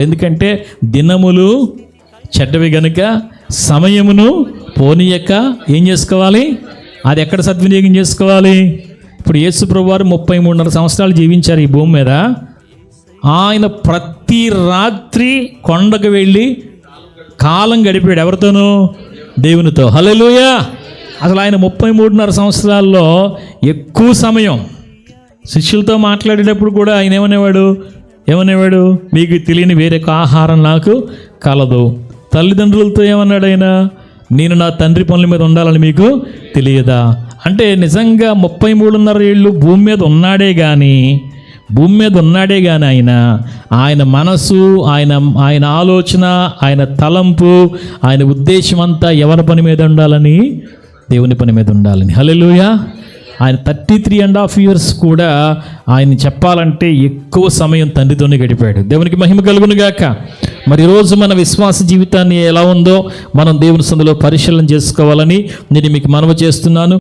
ఎందుకంటే దినములు చెడ్డవి గనుక సమయమును పోనీయక ఏం చేసుకోవాలి? అది ఎక్కడ సద్వినియోగం చేసుకోవాలి? ఇప్పుడు యేసు ప్రభువారు 33.5 సంవత్సరాలు జీవించారు ఈ భూమి మీద. ఆయన ప్రతి రాత్రి కొండకు వెళ్ళి కాలం గడిపాడు. ఎవరితోనూ? దేవునితో. హల్లెలూయా. అసలు ఆయన 33.5 సంవత్సరాల్లో ఎక్కువ సమయం శిష్యులతో మాట్లాడేటప్పుడు కూడా ఆయన ఏమనేవాడు? మీకు తెలియని వేరొక ఆహారం నాకు కలదు. తల్లిదండ్రులతో ఏమన్నాడు ఆయన? నేను నా తండ్రి పనుల మీద ఉండాలని మీకు తెలియదా? అంటే నిజంగా 33.5 ఏళ్ళు భూమి మీద ఉన్నాడే కానీ ఆయన మనసు, ఆయన ఆలోచన, ఆయన తలంపు, ఆయన ఉద్దేశం అంతా ఎవరి పని మీద ఉండాలని? దేవుని పని మీద ఉండాలని. హల్లెలూయా. ఆయన 33.5 years కూడా ఆయన చెప్పాలంటే ఎక్కువ సమయం తండ్రితోనే గడిపాడు. దేవునికి మహిమ కలుగును గాక. మరి ఈరోజు మన విశ్వాస జీవితాన్ని ఎలా ఉందో మనం దేవుని సన్నిధిలో పరిశీలన చేసుకోవాలని నేను మీకు మనవి చేస్తున్నాను.